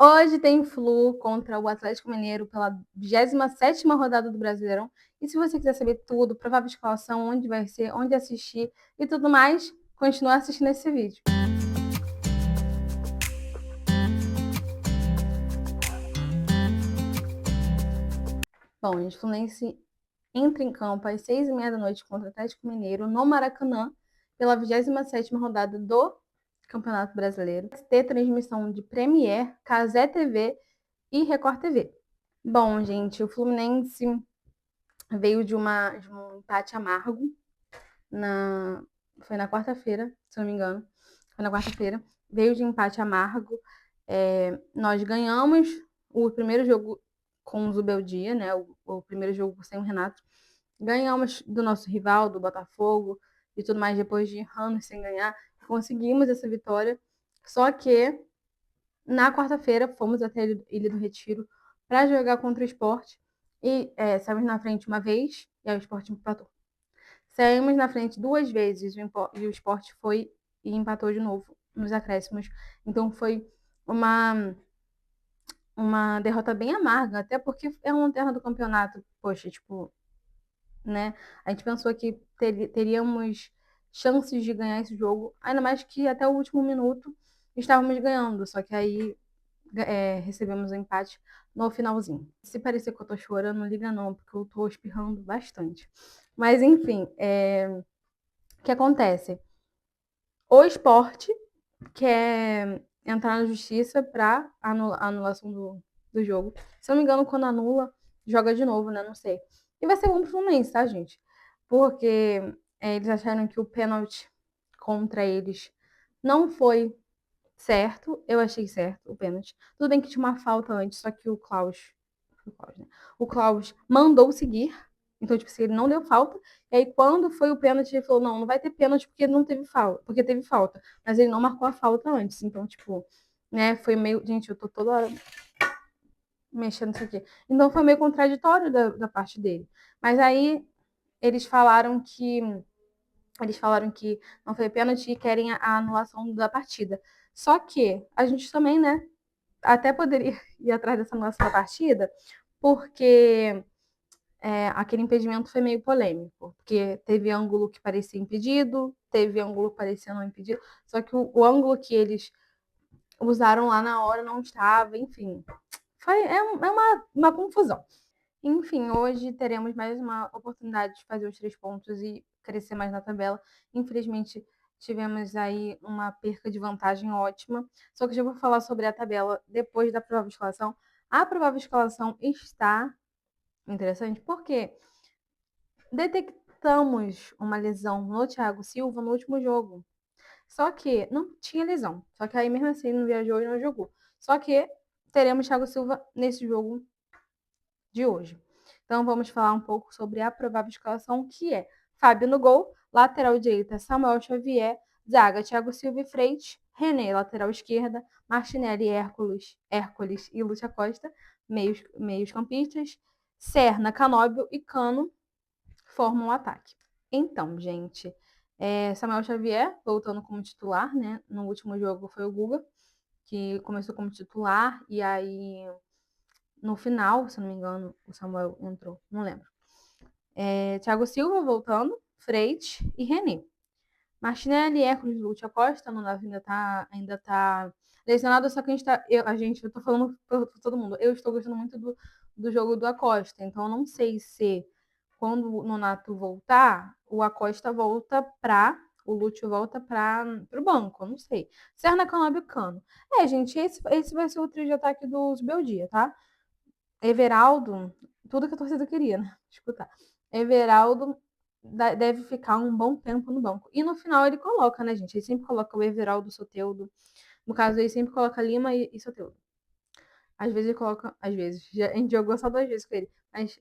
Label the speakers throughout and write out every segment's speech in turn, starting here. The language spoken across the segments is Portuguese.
Speaker 1: Hoje tem Flu contra o Atlético Mineiro pela 27ª rodada do Brasileirão. E se você quiser saber tudo, provável escalação, onde vai ser, onde assistir e tudo mais, continua assistindo esse vídeo. Bom, gente, Fluminense entra em campo às 6h30 da noite contra o Atlético Mineiro no Maracanã pela 27ª rodada do Campeonato Brasileiro. Ter transmissão de Premier, Cazé TV e Record TV. Bom, gente, o Fluminense veio de um empate amargo. Foi na quarta-feira, se não me engano. Foi na quarta-feira. Veio de empate amargo. Nós ganhamos o primeiro jogo com o Zubeldia, né? O primeiro jogo sem o Renato. Ganhamos do nosso rival, do Botafogo e tudo mais, depois de anos sem ganhar. Conseguimos essa vitória. Só que na quarta-feira fomos até a Ilha do Retiro para jogar contra o Sport. E saímos na frente uma vez e aí o Sport empatou. Saímos na frente duas vezes e o Sport foi e empatou de novo nos acréscimos. Então foi uma derrota bem amarga, até porque é uma lanterna do campeonato. Poxa, tipo, né? A gente pensou que teríamos chances de ganhar esse jogo, ainda mais que até o último minuto estávamos ganhando, só que aí recebemos o empate no finalzinho. Se parecer que eu tô chorando, não liga não, porque eu tô espirrando bastante. Mas enfim, o que acontece? O Sport quer entrar na justiça para anulação do jogo. Se eu não me engano, quando anula, joga de novo, né? Não sei. E vai ser bom pro Fluminense, tá, gente? Porque eles acharam que o pênalti contra eles não foi certo. Eu achei certo o pênalti. Tudo bem que tinha uma falta antes, só que o Klaus, né? O Klaus mandou seguir. Então, tipo, se ele não deu falta, e aí quando foi o pênalti, ele falou, não, não vai ter pênalti porque não teve falta, porque teve falta. Mas ele não marcou a falta antes. Então, tipo, né, foi meio. Gente, eu tô toda hora mexendo nisso aqui. Então foi meio contraditório da parte dele. Mas aí eles falaram que. Eles falaram que não foi pênalti e querem a anulação da partida. Só que a gente também, né, até poderia ir atrás dessa anulação da partida, porque aquele impedimento foi meio polêmico, porque teve ângulo que parecia impedido, teve ângulo que parecia não impedido, só que o ângulo que eles usaram lá na hora não estava, enfim. É uma confusão. Enfim, hoje teremos mais uma oportunidade de fazer os 3 pontos e crescer mais na tabela. Infelizmente, tivemos aí uma perca de vantagem ótima. Só que eu já vou falar sobre a tabela depois da provável escalação. A provável escalação está interessante porque detectamos uma lesão no Thiago Silva no último jogo. Só que não tinha lesão. Só que aí mesmo assim não viajou e não jogou. Só que teremos Thiago Silva nesse jogo de hoje. Então vamos falar um pouco sobre a provável escalação, que é Fábio no gol, lateral direita Samuel Xavier, zaga Thiago Silva e Freitas, René, lateral esquerda, Martinelli, Hércules e Lúcia Costa, meios campistas, Serna, Canóbio e Cano formam o ataque. Então, gente, Samuel Xavier voltando como titular, né? No último jogo foi o Guga, que começou como titular, e aí no final, se não me engano, o Samuel entrou, não lembro. Thiago Silva voltando, Freitas e René. Martinelli, Hércules, Lúcia Costa, no Nave ainda tá lesionado, só que eu tô falando por todo mundo. Eu estou gostando muito do jogo do Acosta, então eu não sei se quando o Nonato voltar, o Acosta volta o Lúcio volta pro banco, eu não sei. Serna, Canóbio e Cano. Gente, esse vai ser o trio de ataque dos Beldia, tá? Everaldo, tudo que a torcida queria, né? Escutar. Everaldo deve ficar um bom tempo no banco. E no final ele coloca, né, gente? Ele sempre coloca o Everaldo, Soteldo. No caso, ele sempre coloca Lima e Soteldo. Às vezes ele coloca. Às vezes. A gente jogou só 2 vezes com ele. Mas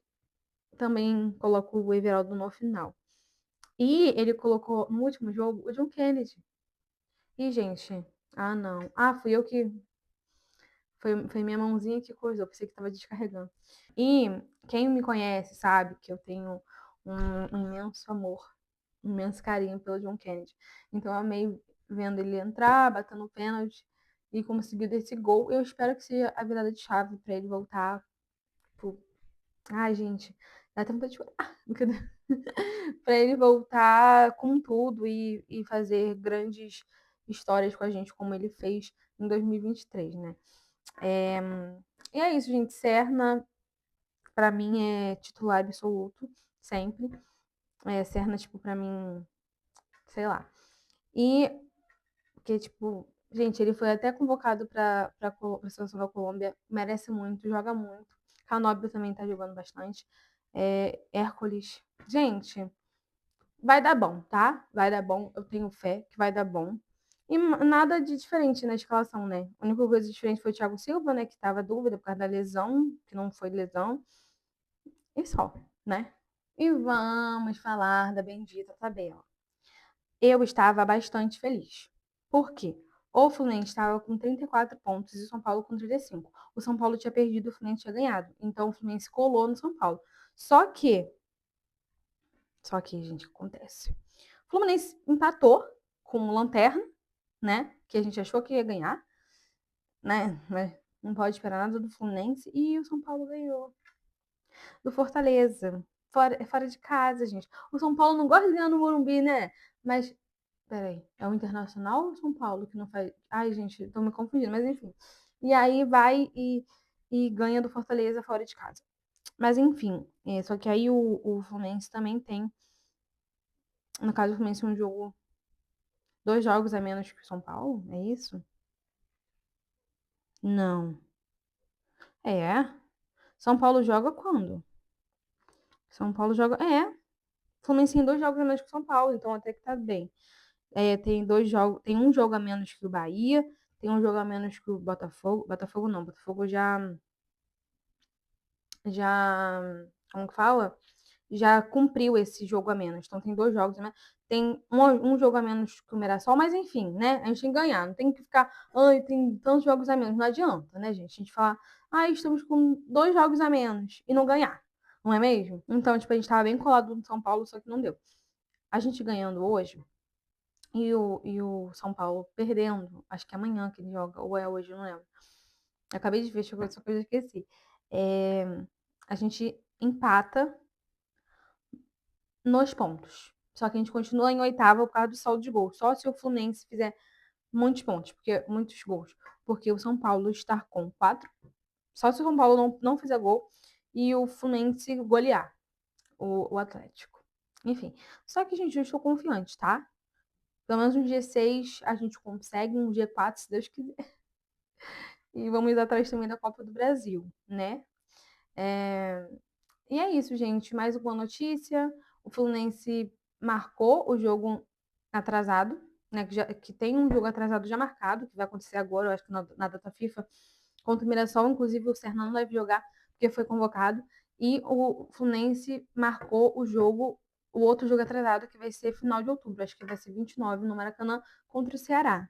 Speaker 1: também coloca o Everaldo no final. E ele colocou no último jogo o John Kennedy. E, gente. Ah, não. Ah, fui eu que. Foi minha mãozinha que coisou. Pensei que tava descarregando. E quem me conhece sabe que eu tenho um imenso amor, um imenso carinho pelo John Kennedy. Então eu amei vendo ele entrar, batendo pênalti. e conseguido esse gol. Eu espero que seja a virada de chave para ele voltar. Tipo, ai, gente, dá até vontade de chorar. Para ele voltar com tudo e fazer grandes histórias com a gente, como ele fez em 2023, né? É, e é isso, gente. Serna, para mim, é titular absoluto, sempre. Serna, tipo, para mim, sei lá. E porque, tipo, gente, ele foi até convocado pra seleção da Colômbia, merece muito, joga muito. Canóbio também tá jogando bastante. Hércules. Gente, vai dar bom, tá? Vai dar bom, eu tenho fé que vai dar bom. E nada de diferente na escalação, né? A única coisa diferente foi o Thiago Silva, né? Que tava dúvida por causa da lesão, que não foi lesão. E só, né? E vamos falar da bendita tabela. Eu estava bastante feliz. Por quê? O Fluminense estava com 34 pontos e o São Paulo com 35. O São Paulo tinha perdido, o Fluminense tinha ganhado. Então o Fluminense colou no São Paulo. Só que, gente, o que acontece? O Fluminense empatou com o Lanterna, né? Que a gente achou que ia ganhar, né? Mas não pode esperar nada do Fluminense. E o São Paulo ganhou do Fortaleza. Fora de casa, gente. O São Paulo não gosta de ganhar no Morumbi, né? Mas peraí, é o Internacional ou o São Paulo que não faz. Ai, gente, tô me confundindo, mas enfim. E aí vai e ganha do Fortaleza fora de casa. Mas enfim, só que aí o Fluminense também tem. No caso, o Fluminense um jogo. 2 jogos a menos que o São Paulo, é isso? Não. É. São Paulo joga quando? São Paulo joga. Fluminense tem 2 jogos a menos que o São Paulo, então até que tá bem. Tem 2 jogos, tem um jogo a menos que o Bahia, tem um jogo a menos que o Botafogo. Botafogo não, Botafogo já, como que fala? Já cumpriu esse jogo a menos. Então tem 2 jogos a menos. Tem um jogo a menos que o Mirassol, mas enfim, né? A gente tem que ganhar. Não tem que ficar, ai, tem tantos jogos a menos. Não adianta, né, gente? A gente falar, ai, estamos com 2 jogos a menos e não ganhar. Não é mesmo? Então, tipo, a gente tava bem colado no São Paulo, só que não deu. A gente ganhando hoje e o São Paulo perdendo, acho que é amanhã que ele joga, ou é hoje, eu não lembro. Eu acabei de ver, só que eu já esqueci. É, a gente empata nos pontos. Só que a gente continua em oitava por causa do saldo de gols. Só se o Fluminense fizer muitos pontos, muitos gols. Porque o São Paulo está com 4. Só se o São Paulo não fizer gol e o Fluminense golear o Atlético. Enfim. Só que, gente, eu estou confiante, tá? Pelo menos no G6 a gente consegue, um G4, se Deus quiser. E vamos ir atrás também da Copa do Brasil, né? E é isso, gente. Mais uma notícia. O Fluminense marcou o jogo atrasado, né? Que tem um jogo atrasado já marcado, que vai acontecer agora, eu acho que na data FIFA, contra o Mirassol. Inclusive, o Sernan não deve jogar, porque foi convocado. E o Fluminense marcou o outro jogo atrasado, que vai ser final de outubro. Acho que vai ser 29 no Maracanã, contra o Ceará.